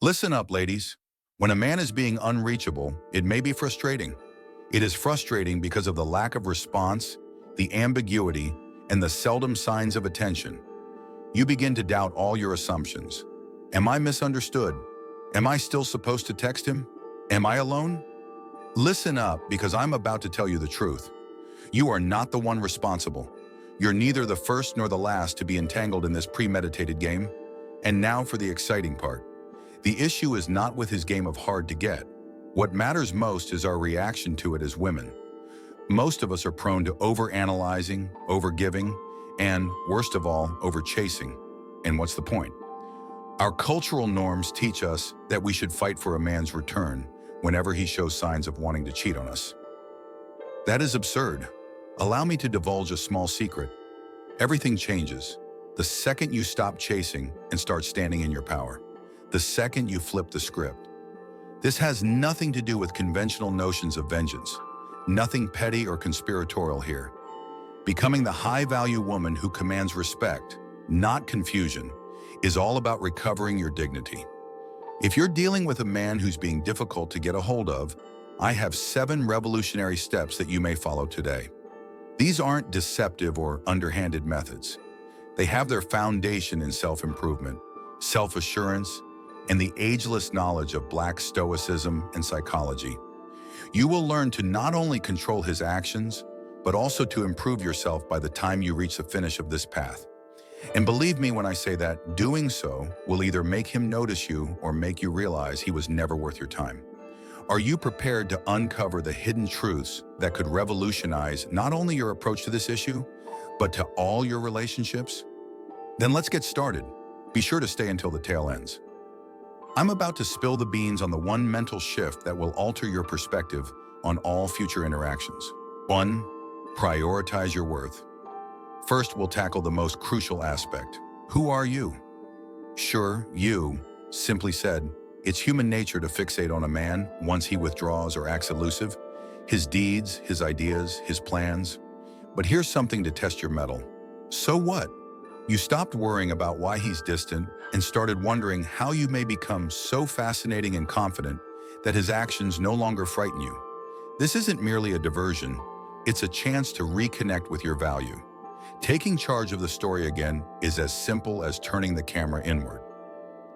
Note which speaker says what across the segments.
Speaker 1: Listen up, ladies. When a man is being unreachable, it may be frustrating. It is frustrating because of the lack of response, the ambiguity, and the seldom signs of attention. You begin to doubt all your assumptions. Am I misunderstood? Am I still supposed to text him? Am I alone? Listen up, because I'm about to tell you the truth. You are not the one responsible. You're neither the first nor the last to be entangled in this premeditated game. And now for the exciting part. The issue is not with his game of hard to get. What matters most is our reaction to it as women. Most of us are prone to overanalyzing, overgiving, and, worst of all, overchasing. And what's the point? Our cultural norms teach us that we should fight for a man's return whenever he shows signs of wanting to cheat on us. That is absurd. Allow me to divulge a small secret. Everything changes the second you stop chasing and start standing in your power. The second you flip the script. This has nothing to do with conventional notions of vengeance. Nothing petty or conspiratorial here. Becoming the high-value woman who commands respect, not confusion, is all about recovering your dignity. If you're dealing with a man who's being difficult to get a hold of, I have 7 revolutionary steps that you may follow today. These aren't deceptive or underhanded methods. They have their foundation in self-improvement, self-assurance, and the ageless knowledge of Black stoicism and psychology. You will learn to not only control his actions, but also to improve yourself by the time you reach the finish of this path. And believe me when I say that doing so will either make him notice you or make you realize he was never worth your time. Are you prepared to uncover the hidden truths that could revolutionize not only your approach to this issue, but to all your relationships? Then let's get started. Be sure to stay until the tail ends. I'm about to spill the beans on the one mental shift that will alter your perspective on all future interactions. 1. Prioritize your worth. First, we'll tackle the most crucial aspect. Who are you? Sure, you, simply said, it's human nature to fixate on a man once he withdraws or acts elusive, his deeds, his ideas, his plans. But here's something to test your mettle. So what? You stopped worrying about why he's distant and started wondering how you may become so fascinating and confident that his actions no longer frighten you. This isn't merely a diversion, it's a chance to reconnect with your value. Taking charge of the story again is as simple as turning the camera inward.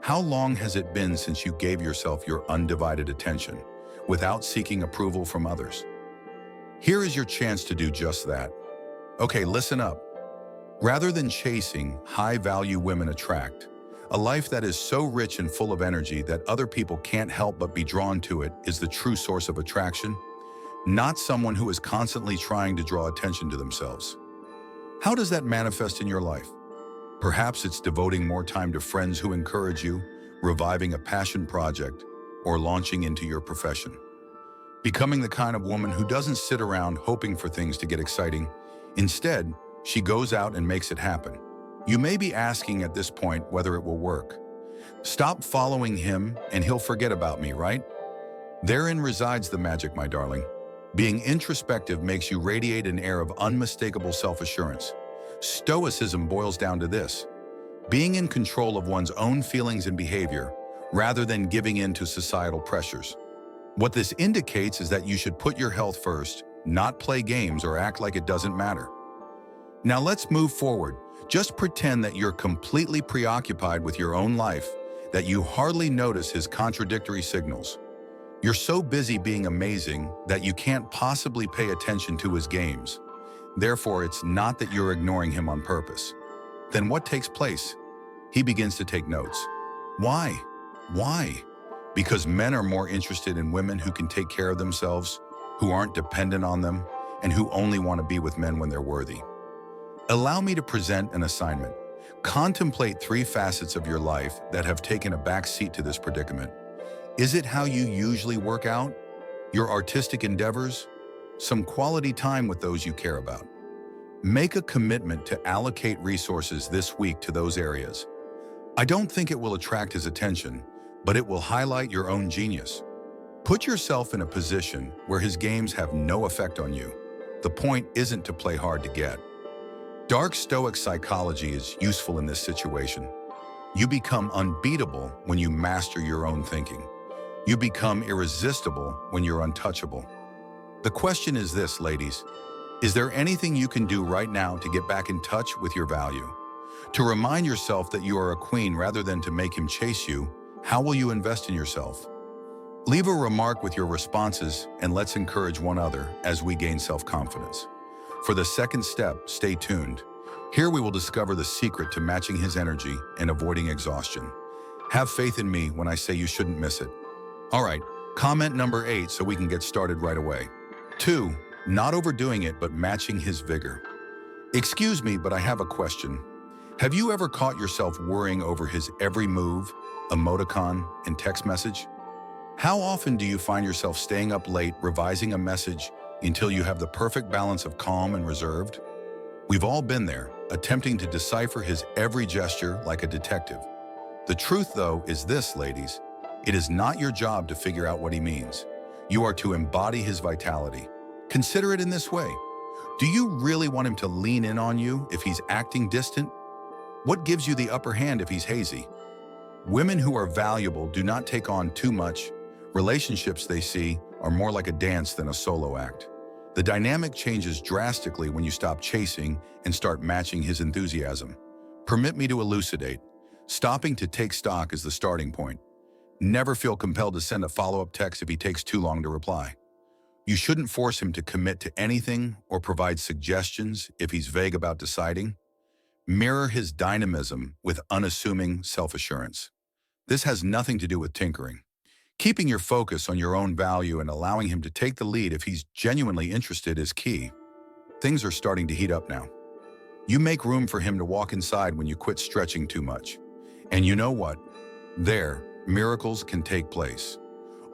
Speaker 1: How long has it been since you gave yourself your undivided attention without seeking approval from others? Here is your chance to do just that. Okay, listen up. Rather than chasing, high-value women attract. A life that is so rich and full of energy that other people can't help but be drawn to it is the true source of attraction, not someone who is constantly trying to draw attention to themselves. How does that manifest in your life? Perhaps it's devoting more time to friends who encourage you, reviving a passion project, or launching into your profession. Becoming the kind of woman who doesn't sit around hoping for things to get exciting. Instead, she goes out and makes it happen. You may be asking at this point whether it will work. Stop following him and he'll forget about me, right? Therein resides the magic, my darling. Being introspective makes you radiate an air of unmistakable self-assurance. Stoicism boils down to this: being in control of one's own feelings and behavior rather than giving in to societal pressures. What this indicates is that you should put your health first, not play games or act like it doesn't matter. Now let's move forward. Just pretend that you're completely preoccupied with your own life, that you hardly notice his contradictory signals. You're so busy being amazing that you can't possibly pay attention to his games. Therefore, it's not that you're ignoring him on purpose. Then what takes place? He begins to take notes. Why? Why? Because men are more interested in women who can take care of themselves, who aren't dependent on them, and who only want to be with men when they're worthy. Allow me to present an assignment. Contemplate 3 facets of your life that have taken a back seat to this predicament. Is it how you usually work out? Your artistic endeavors? Some quality time with those you care about? Make a commitment to allocate resources this week to those areas. I don't think it will attract his attention, but it will highlight your own genius. Put yourself in a position where his games have no effect on you. The point isn't to play hard to get. Dark Stoic Psychology is useful in this situation. You become unbeatable when you master your own thinking. You become irresistible when you're untouchable. The question is this, ladies. Is there anything you can do right now to get back in touch with your value? To remind yourself that you are a queen rather than to make him chase you? How will you invest in yourself? Leave a remark with your responses, and let's encourage one another as we gain self-confidence. For the second step, stay tuned. Here we will discover the secret to matching his energy and avoiding exhaustion. Have faith in me when I say you shouldn't miss it. All right, comment number 8 so we can get started right away. 2. Not overdoing it, but matching his vigor. Excuse me, but I have a question. Have you ever caught yourself worrying over his every move, emoticon, and text message? How often do you find yourself staying up late revising a message until you have the perfect balance of calm and reserved? We've all been there, attempting to decipher his every gesture like a detective. The truth, though, is this, ladies. It is not your job to figure out what he means. You are to embody his vitality. Consider it in this way. Do you really want him to lean in on you if he's acting distant? What gives you the upper hand if he's hazy? Women who are valuable do not take on too much. Relationships, they see, are more like a dance than a solo act. The dynamic changes drastically when you stop chasing and start matching his enthusiasm. Permit me to elucidate. Stopping to take stock is the starting point. Never feel compelled to send a follow-up text if he takes too long to reply. You shouldn't force him to commit to anything or provide suggestions if he's vague about deciding. Mirror his dynamism with unassuming self-assurance. This has nothing to do with tinkering. Keeping your focus on your own value and allowing him to take the lead if he's genuinely interested is key. Things are starting to heat up now. You make room for him to walk inside when you quit stretching too much. And you know what? There, miracles can take place.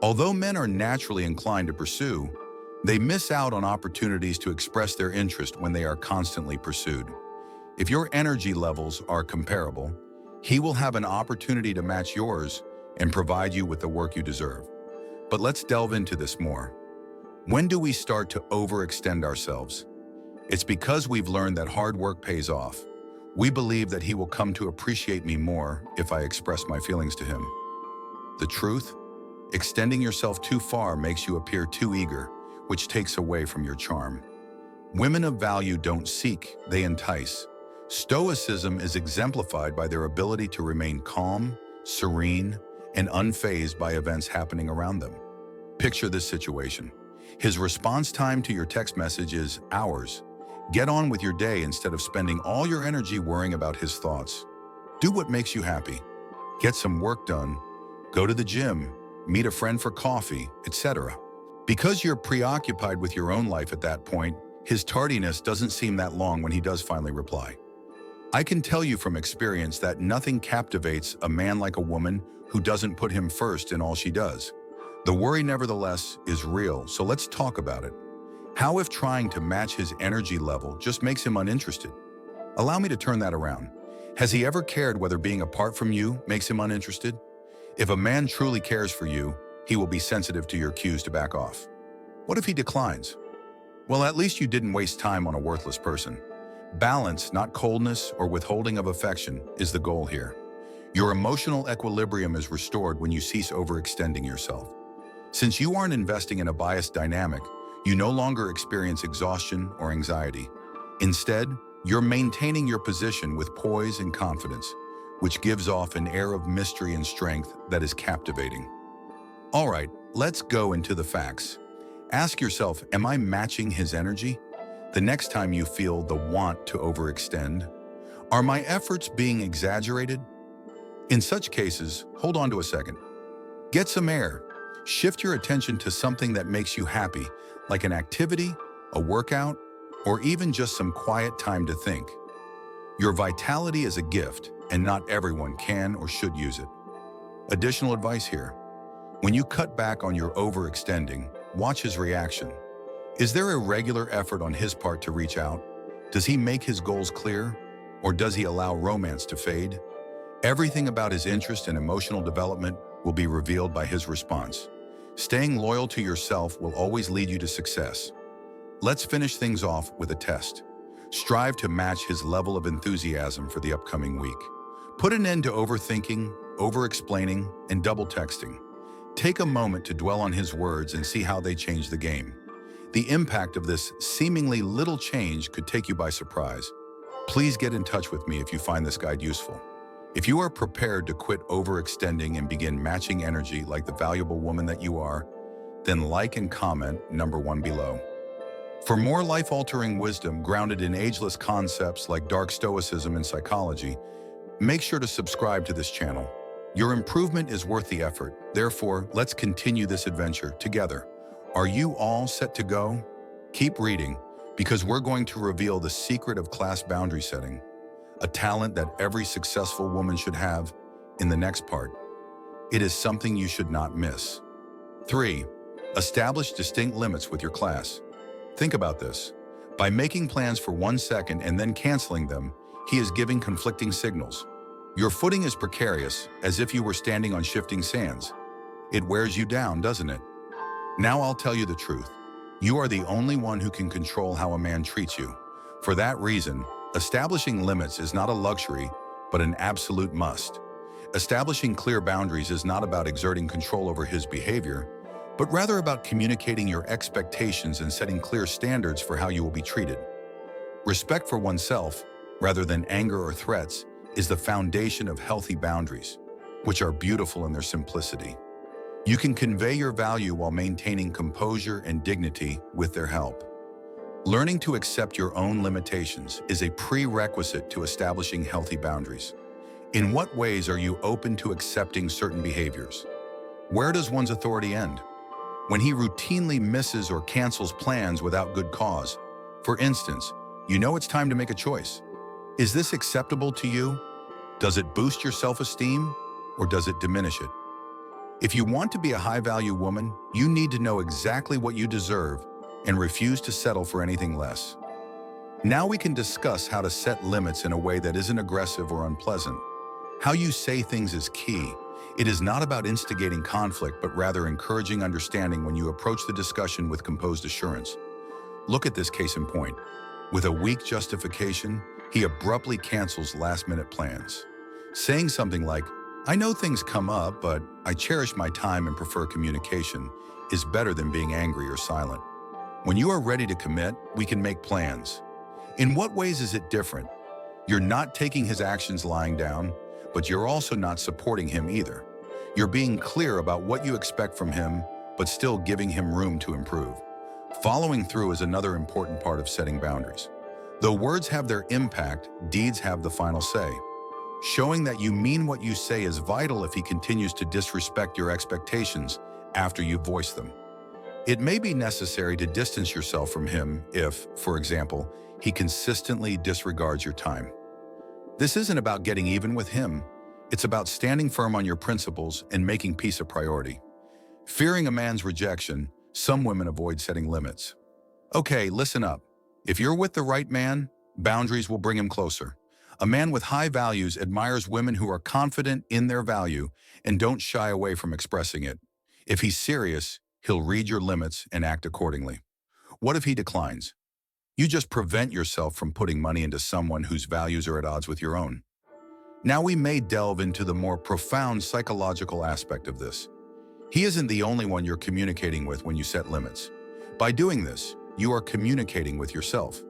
Speaker 1: Although men are naturally inclined to pursue, they miss out on opportunities to express their interest when they are constantly pursued. If your energy levels are comparable, he will have an opportunity to match yours and provide you with the work you deserve. But let's delve into this more. When do we start to overextend ourselves? It's because we've learned that hard work pays off. We believe that he will come to appreciate me more if I express my feelings to him. The truth? Extending yourself too far makes you appear too eager, which takes away from your charm. Women of value don't seek, they entice. Stoicism is exemplified by their ability to remain calm, serene, and unfazed by events happening around them. Picture this situation. His response time to your text message is hours. Get on with your day instead of spending all your energy worrying about his thoughts. Do what makes you happy. Get some work done. Go to the gym, meet a friend for coffee, etc. Because you're preoccupied with your own life at that point, his tardiness doesn't seem that long when he does finally reply. I can tell you from experience that nothing captivates a man like a woman who doesn't put him first in all she does. The worry, nevertheless, is real, so let's talk about it. How if trying to match his energy level just makes him uninterested? Allow me to turn that around. Has he ever cared whether being apart from you makes him uninterested? If a man truly cares for you, he will be sensitive to your cues to back off. What if he declines? Well, at least you didn't waste time on a worthless person. Balance, not coldness or withholding of affection, is the goal here. Your emotional equilibrium is restored when you cease overextending yourself. Since you aren't investing in a biased dynamic, you no longer experience exhaustion or anxiety. Instead, you're maintaining your position with poise and confidence, which gives off an air of mystery and strength that is captivating. All right, let's go into the facts. Ask yourself, am I matching his energy? The next time you feel the want to overextend, are my efforts being exaggerated? In such cases, hold on to a second. Get some air. Shift your attention to something that makes you happy, like an activity, a workout, or even just some quiet time to think. Your vitality is a gift, and not everyone can or should use it. Additional advice here. When you cut back on your overextending, watch his reaction. Is there a regular effort on his part to reach out? Does he make his goals clear? Or does he allow romance to fade? Everything about his interest and emotional development will be revealed by his response. Staying loyal to yourself will always lead you to success. Let's finish things off with a test. Strive to match his level of enthusiasm for the upcoming week. Put an end to overthinking, over-explaining, and double texting. Take a moment to dwell on his words and see how they change the game. The impact of this seemingly little change could take you by surprise. Please get in touch with me if you find this guide useful. If you are prepared to quit overextending and begin matching energy like the valuable woman that you are, then like and comment #1 below. For more life-altering wisdom grounded in ageless concepts like Dark Stoicism and psychology, make sure to subscribe to this channel. Your improvement is worth the effort. Therefore, let's continue this adventure together. Are you all set to go? Keep reading, because we're going to reveal the secret of class boundary setting, a talent that every successful woman should have, in the next part. It is something you should not miss. 3. Establish distinct limits with your class. Think about this. By making plans for 1 second and then canceling them, he is giving conflicting signals. Your footing is precarious, as if you were standing on shifting sands. It wears you down, doesn't it? Now I'll tell you the truth. You are the only one who can control how a man treats you. For that reason, establishing limits is not a luxury, but an absolute must. Establishing clear boundaries is not about exerting control over his behavior, but rather about communicating your expectations and setting clear standards for how you will be treated. Respect for oneself, rather than anger or threats, is the foundation of healthy boundaries, which are beautiful in their simplicity. You can convey your value while maintaining composure and dignity with their help. Learning to accept your own limitations is a prerequisite to establishing healthy boundaries. In what ways are you open to accepting certain behaviors? Where does one's authority end? When he routinely misses or cancels plans without good cause, for instance, you know it's time to make a choice. Is this acceptable to you? Does it boost your self-esteem, or does it diminish it? If you want to be a high-value woman, you need to know exactly what you deserve and refuse to settle for anything less. Now we can discuss how to set limits in a way that isn't aggressive or unpleasant. How you say things is key. It is not about instigating conflict, but rather encouraging understanding when you approach the discussion with composed assurance. Look at this case in point. With a weak justification, he abruptly cancels last-minute plans. Saying something like, "I know things come up, but I cherish my time and prefer communication," is better than being angry or silent. When you are ready to commit, we can make plans. In what ways is it different? You're not taking his actions lying down, but you're also not supporting him either. You're being clear about what you expect from him, but still giving him room to improve. Following through is another important part of setting boundaries. Though words have their impact, deeds have the final say. Showing that you mean what you say is vital if he continues to disrespect your expectations after you voice them. It may be necessary to distance yourself from him if, for example, he consistently disregards your time. This isn't about getting even with him. It's about standing firm on your principles and making peace a priority. Fearing a man's rejection, some women avoid setting limits. Okay, listen up. If you're with the right man, boundaries will bring him closer. A man with high values admires women who are confident in their value and don't shy away from expressing it. If he's serious, he'll read your limits and act accordingly. What if he declines? You just prevent yourself from putting money into someone whose values are at odds with your own. Now we may delve into the more profound psychological aspect of this. He isn't the only one you're communicating with when you set limits. By doing this, you are communicating with yourself.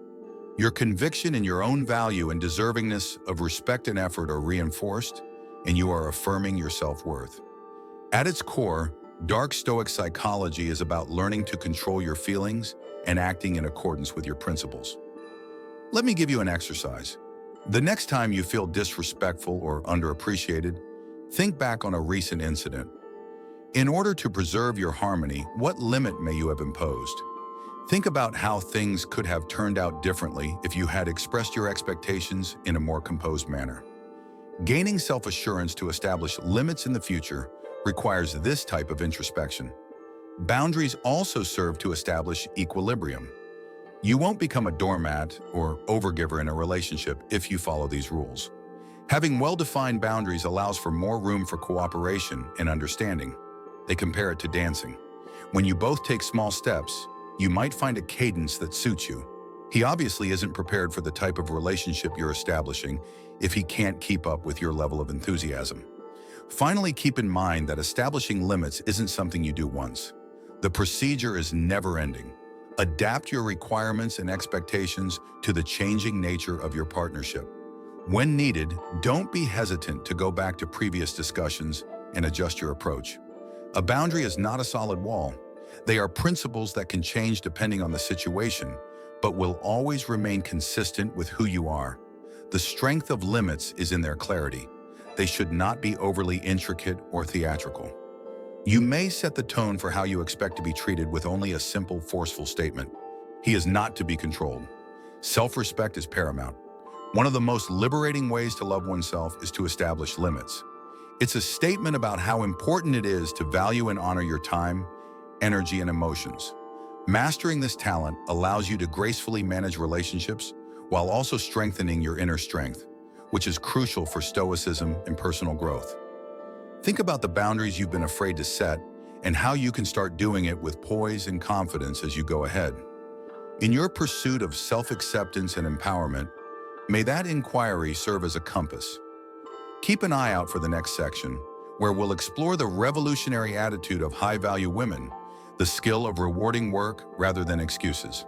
Speaker 1: Your conviction in your own value and deservingness of respect and effort are reinforced, and you are affirming your self-worth. At its core, Dark Stoic Psychology is about learning to control your feelings and acting in accordance with your principles. Let me give you an exercise. The next time you feel disrespectful or underappreciated, think back on a recent incident. In order to preserve your harmony, what limit may you have imposed? Think about how things could have turned out differently if you had expressed your expectations in a more composed manner. Gaining self-assurance to establish limits in the future requires this type of introspection. Boundaries also serve to establish equilibrium. You won't become a doormat or overgiver in a relationship if you follow these rules. Having well-defined boundaries allows for more room for cooperation and understanding. They compare it to dancing. When you both take small steps, you might find a cadence that suits you. He obviously isn't prepared for the type of relationship you're establishing if he can't keep up with your level of enthusiasm. Finally, keep in mind that establishing limits isn't something you do once. The procedure is never-ending. Adapt your requirements and expectations to the changing nature of your partnership. When needed, don't be hesitant to go back to previous discussions and adjust your approach. A boundary is not a solid wall. They are principles that can change depending on the situation, but will always remain consistent with who you are. The strength of limits is in their clarity. They should not be overly intricate or theatrical. You may set the tone for how you expect to be treated with only a simple, forceful statement. He is not to be controlled. Self-respect is paramount. One of the most liberating ways to love oneself is to establish limits. It's a statement about how important it is to value and honor your time, energy, and emotions. Mastering this talent allows you to gracefully manage relationships while also strengthening your inner strength, which is crucial for stoicism and personal growth. Think about the boundaries you've been afraid to set and how you can start doing it with poise and confidence as you go ahead. In your pursuit of self-acceptance and empowerment, may that inquiry serve as a compass. Keep an eye out for the next section, where we'll explore the revolutionary attitude of high-value women, the skill of rewarding work rather than excuses.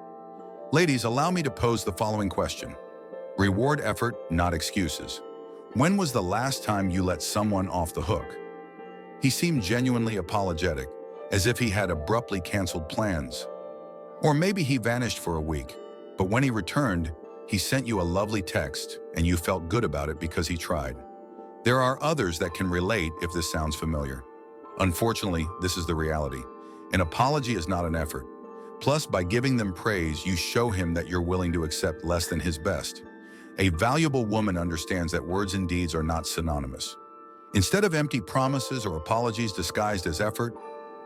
Speaker 1: Ladies, allow me to pose the following question. Reward effort, not excuses. When was the last time you let someone off the hook? He seemed genuinely apologetic, as if he had abruptly canceled plans. Or maybe he vanished for a week, but when he returned, he sent you a lovely text and you felt good about it because he tried. There are others that can relate if this sounds familiar. Unfortunately, this is the reality. An apology is not an effort. Plus, by giving them praise, you show him that you're willing to accept less than his best. A valuable woman understands that words and deeds are not synonymous. Instead of empty promises or apologies disguised as effort,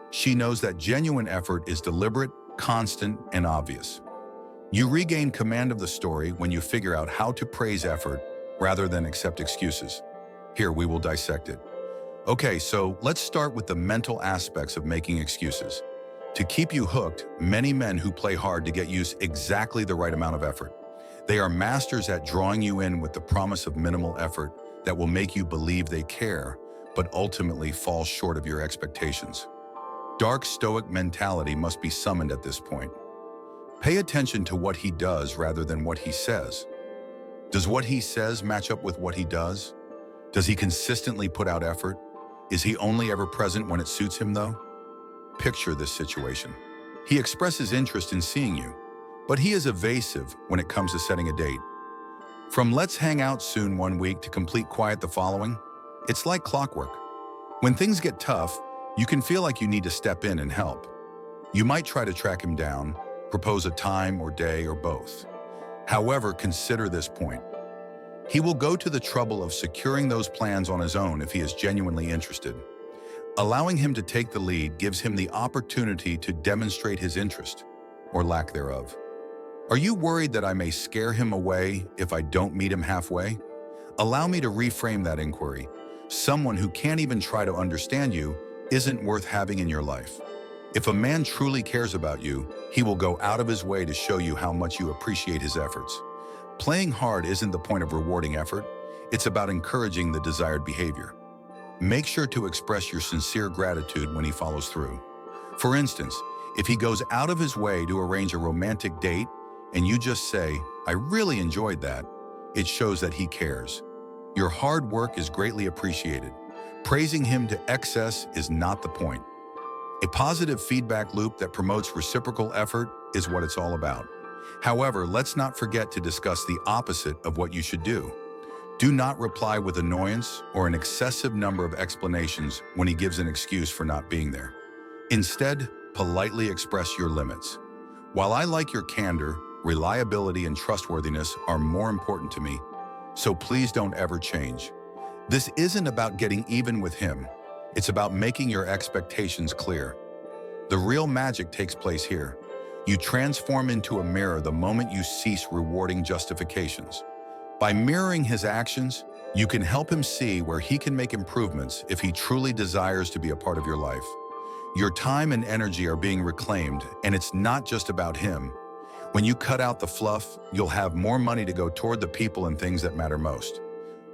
Speaker 1: she knows that genuine effort is deliberate, constant, and obvious. You regain command of the story when you figure out how to praise effort rather than accept excuses. Here, we will dissect it. Okay, so let's start with the mental aspects of making excuses. To keep you hooked, many men who play hard to get use exactly the right amount of effort. They are masters at drawing you in with the promise of minimal effort that will make you believe they care, but ultimately fall short of your expectations. Dark Stoic mentality must be summoned at this point. Pay attention to what he does rather than what he says. Does what he says match up with what he does? Does he consistently put out effort? Is he only ever present when it suits him, though? Picture this situation. He expresses interest in seeing you, but he is evasive when it comes to setting a date. From let's hang out soon one week to complete quiet the following, it's like clockwork. When things get tough, you can feel like you need to step in and help. You might try to track him down, propose a time or day or both. However, consider this point. He will go to the trouble of securing those plans on his own if he is genuinely interested. Allowing him to take the lead gives him the opportunity to demonstrate his interest, or lack thereof. Are you worried that I may scare him away if I don't meet him halfway? Allow me to reframe that inquiry. Someone who can't even try to understand you isn't worth having in your life. If a man truly cares about you, he will go out of his way to show you how much you appreciate his efforts. Playing hard isn't the point of rewarding effort, it's about encouraging the desired behavior. Make sure to express your sincere gratitude when he follows through. For instance, if he goes out of his way to arrange a romantic date and you just say, "I really enjoyed that," it shows that he cares. Your hard work is greatly appreciated. Praising him to excess is not the point. A positive feedback loop that promotes reciprocal effort is what it's all about. However, let's not forget to discuss the opposite of what you should do. Do not reply with annoyance or an excessive number of explanations when he gives an excuse for not being there. Instead, politely express your limits. While I like your candor, reliability and trustworthiness are more important to me, so please don't ever change. This isn't about getting even with him. It's about making your expectations clear. The real magic takes place here. You transform into a mirror the moment you cease rewarding justifications. By mirroring his actions, you can help him see where he can make improvements if he truly desires to be a part of your life. Your time and energy are being reclaimed, and it's not just about him. When you cut out the fluff, you'll have more money to go toward the people and things that matter most.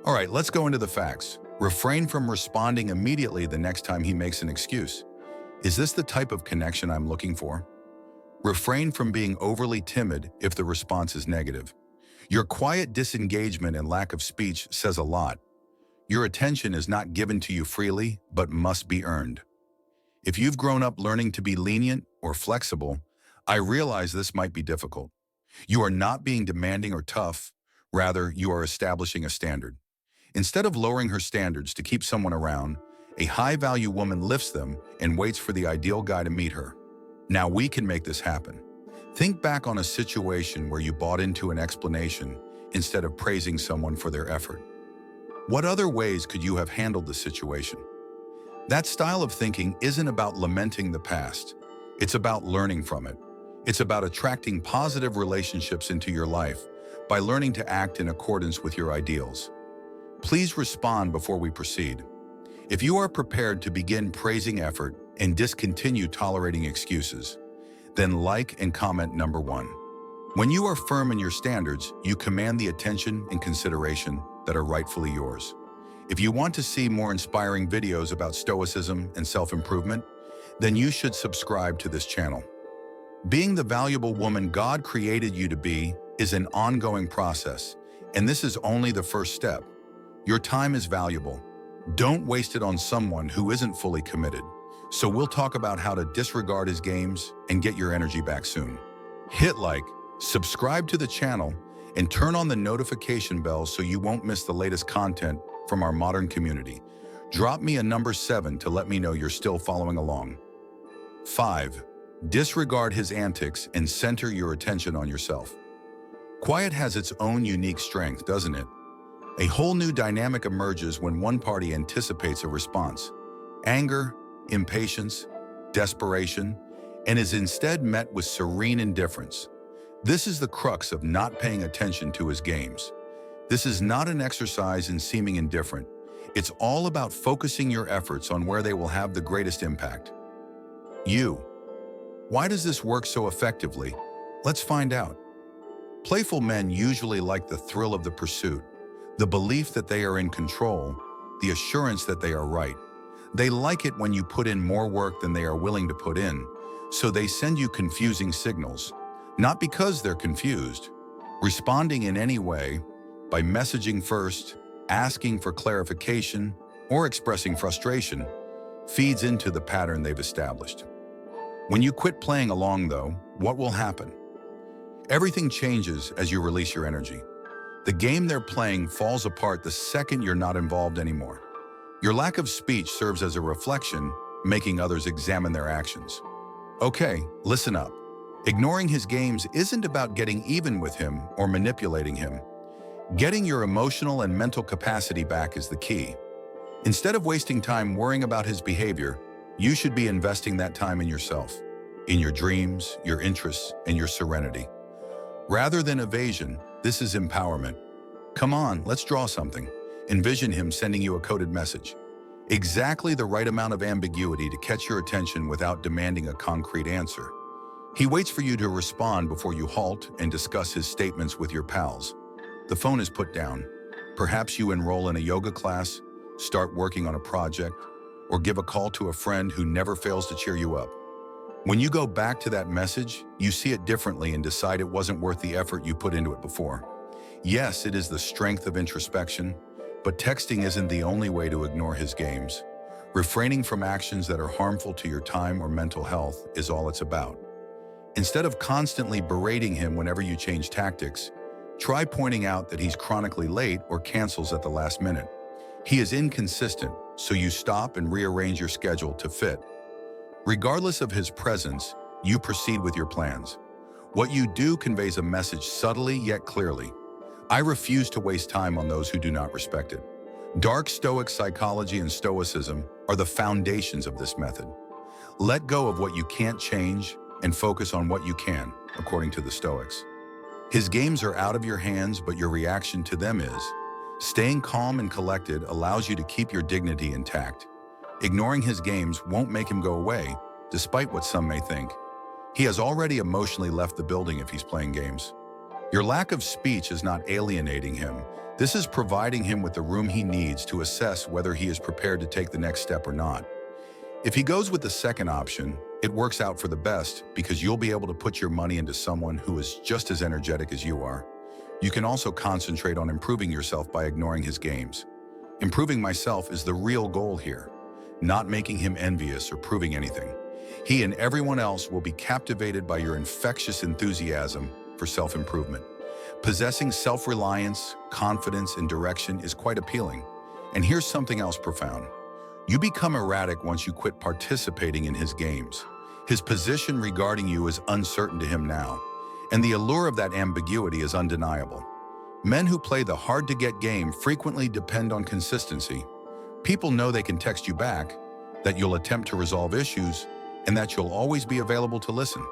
Speaker 1: All right, let's go into the facts. Refrain from responding immediately the next time he makes an excuse. Is this the type of connection I'm looking for? Refrain from being overly timid if the response is negative. Your quiet disengagement and lack of speech says a lot. Your attention is not given to you freely, but must be earned. If you've grown up learning to be lenient or flexible, I realize this might be difficult. You are not being demanding or tough, rather you are establishing a standard. Instead of lowering her standards to keep someone around, a high-value woman lifts them and waits for the ideal guy to meet her. Now we can make this happen. Think back on a situation where you bought into an explanation instead of praising someone for their effort. What other ways could you have handled the situation? That style of thinking isn't about lamenting the past. It's about learning from it. It's about attracting positive relationships into your life by learning to act in accordance with your ideals. Please respond before we proceed. If you are prepared to begin praising effort and discontinue tolerating excuses, then like and comment number 1. When you are firm in your standards, you command the attention and consideration that are rightfully yours. If you want to see more inspiring videos about stoicism and self-improvement, then you should subscribe to this channel. Being the valuable woman God created you to be is an ongoing process, and this is only the first step. Your time is valuable. Don't waste it on someone who isn't fully committed. So we'll talk about how to disregard his games and get your energy back soon. Hit like, subscribe to the channel, and turn on the notification bell so you won't miss the latest content from our modern community. Drop me a number 7 to let me know you're still following along. 5. Disregard his antics and center your attention on yourself. Quiet has its own unique strength, doesn't it? A whole new dynamic emerges when one party anticipates a response. Anger, impatience, desperation, and is instead met with serene indifference. This is the crux of not paying attention to his games. This is not an exercise in seeming indifferent. It's all about focusing your efforts on where they will have the greatest impact. You. Why does this work so effectively? Let's find out. Playful men usually like the thrill of the pursuit, the belief that they are in control, the assurance that they are right. They like it when you put in more work than they are willing to put in, so they send you confusing signals, not because they're confused. Responding in any way, by messaging first, asking for clarification, or expressing frustration, feeds into the pattern they've established. When you quit playing along, though, what will happen? Everything changes as you release your energy. The game they're playing falls apart the second you're not involved anymore. Your lack of speech serves as a reflection, making others examine their actions. Okay, listen up. Ignoring his games isn't about getting even with him or manipulating him. Getting your emotional and mental capacity back is the key. Instead of wasting time worrying about his behavior, you should be investing that time in yourself, in your dreams, your interests, and your serenity. Rather than evasion, this is empowerment. Come on, let's draw something. Envision him sending you a coded message. Exactly the right amount of ambiguity to catch your attention without demanding a concrete answer. He waits for you to respond before you halt and discuss his statements with your pals. The phone is put down. Perhaps you enroll in a yoga class, start working on a project, or give a call to a friend who never fails to cheer you up. When you go back to that message, you see it differently and decide it wasn't worth the effort you put into it before. Yes, it is the strength of introspection, but texting isn't the only way to ignore his games. Refraining from actions that are harmful to your time or mental health is all it's about. Instead of constantly berating him whenever you change tactics, try pointing out that he's chronically late or cancels at the last minute. He is inconsistent, so you stop and rearrange your schedule to fit. Regardless of his presence, you proceed with your plans. What you do conveys a message subtly yet clearly. I refuse to waste time on those who do not respect it. Dark Stoic Psychology and Stoicism are the foundations of this method. Let go of what you can't change and focus on what you can, according to the Stoics. His games are out of your hands, but your reaction to them is. Staying calm and collected allows you to keep your dignity intact. Ignoring his games won't make him go away, despite what some may think. He has already emotionally left the building if he's playing games. Your lack of speech is not alienating him. This is providing him with the room he needs to assess whether he is prepared to take the next step or not. If he goes with the second option, it works out for the best because you'll be able to put your money into someone who is just as energetic as you are. You can also concentrate on improving yourself by ignoring his games. Improving myself is the real goal here, not making him envious or proving anything. He and everyone else will be captivated by your infectious enthusiasm for self-improvement. Possessing self-reliance, confidence, and direction is quite appealing. And here's something else profound. You become erratic once you quit participating in his games. His position regarding you is uncertain to him now, and the allure of that ambiguity is undeniable. Men who play the hard-to-get game frequently depend on consistency. People know they can text you back, that you'll attempt to resolve issues, and that you'll always be available to listen.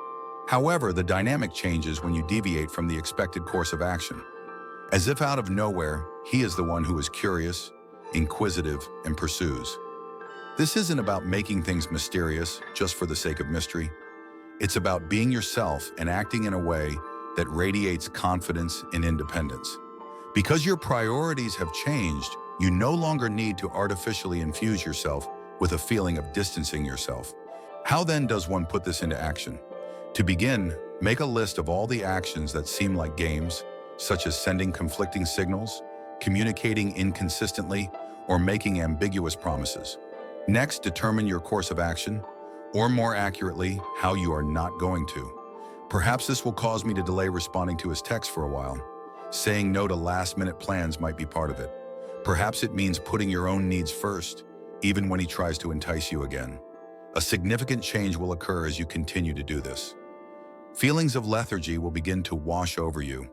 Speaker 1: However, the dynamic changes when you deviate from the expected course of action. As if out of nowhere, he is the one who is curious, inquisitive, and pursues. This isn't about making things mysterious just for the sake of mystery. It's about being yourself and acting in a way that radiates confidence and independence. Because your priorities have changed, you no longer need to artificially infuse yourself with a feeling of distancing yourself. How then does one put this into action? To begin, make a list of all the actions that seem like games, such as sending conflicting signals, communicating inconsistently, or making ambiguous promises. Next, determine your course of action, or more accurately, how you are not going to. Perhaps this will cause me to delay responding to his text for a while. Saying no to last-minute plans might be part of it. Perhaps it means putting your own needs first, even when he tries to entice you again. A significant change will occur as you continue to do this. Feelings of lethargy will begin to wash over you.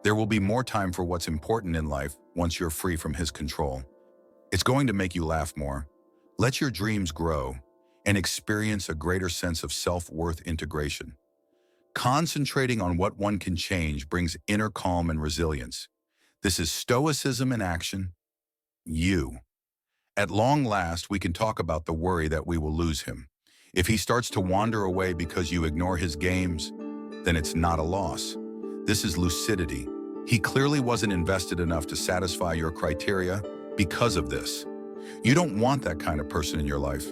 Speaker 1: There will be more time for what's important in life once you're free from his control. It's going to make you laugh more, let your dreams grow, and experience a greater sense of self-worth integration. Concentrating on what one can change brings inner calm and resilience. This is stoicism in action. You. At long last, we can talk about the worry that we will lose him. If he starts to wander away because you ignore his games, then it's not a loss. This is lucidity. He clearly wasn't invested enough to satisfy your criteria because of this. You don't want that kind of person in your life.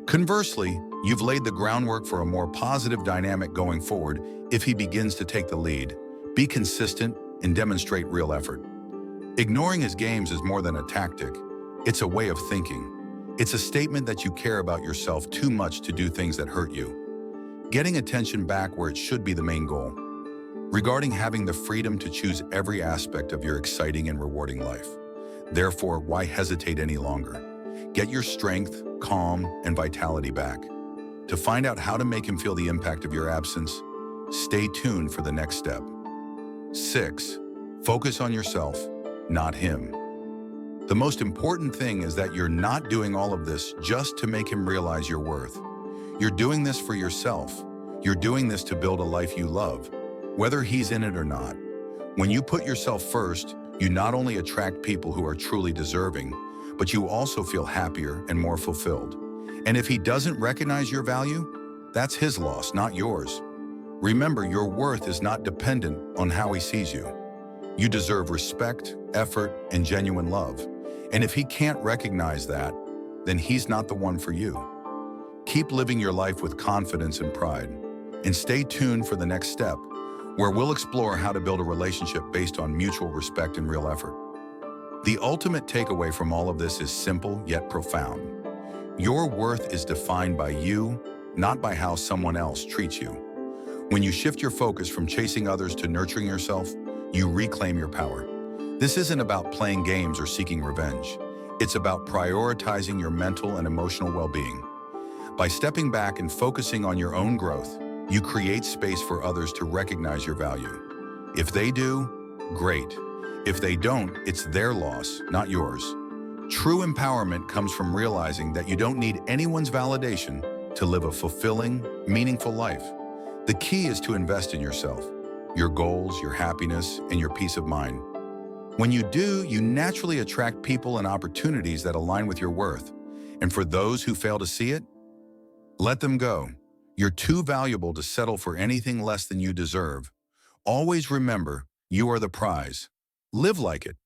Speaker 1: Conversely, you've laid the groundwork for a more positive dynamic going forward if he begins to take the lead. Be consistent and demonstrate real effort. Ignoring his games is more than a tactic. It's a way of thinking. It's a statement that you care about yourself too much to do things that hurt you. Getting attention back where it should be the main goal. Regarding having the freedom to choose every aspect of your exciting and rewarding life. Therefore, why hesitate any longer? Get your strength, calm, and vitality back. To find out how to make him feel the impact of your absence, stay tuned for the next step. 6. Focus on yourself, not him. The most important thing is that you're not doing all of this just to make him realize your worth. You're doing this for yourself. You're doing this to build a life you love, whether he's in it or not. When you put yourself first, you not only attract people who are truly deserving, but you also feel happier and more fulfilled. And if he doesn't recognize your value, that's his loss, not yours. Remember, your worth is not dependent on how he sees you. You deserve respect, effort, and genuine love. And if he can't recognize that, then he's not the one for you. Keep living your life with confidence and pride, and stay tuned for the next step, where we'll explore how to build a relationship based on mutual respect and real effort. The ultimate takeaway from all of this is simple yet profound. Your worth is defined by you, not by how someone else treats you. When you shift your focus from chasing others to nurturing yourself, you reclaim your power. This isn't about playing games or seeking revenge. It's about prioritizing your mental and emotional well-being. By stepping back and focusing on your own growth, you create space for others to recognize your value. If they do, great. If they don't, it's their loss, not yours. True empowerment comes from realizing that you don't need anyone's validation to live a fulfilling, meaningful life. The key is to invest in yourself, your goals, your happiness, and your peace of mind. When you do, you naturally attract people and opportunities that align with your worth. And for those who fail to see it, let them go. You're too valuable to settle for anything less than you deserve. Always remember, you are the prize. Live like it.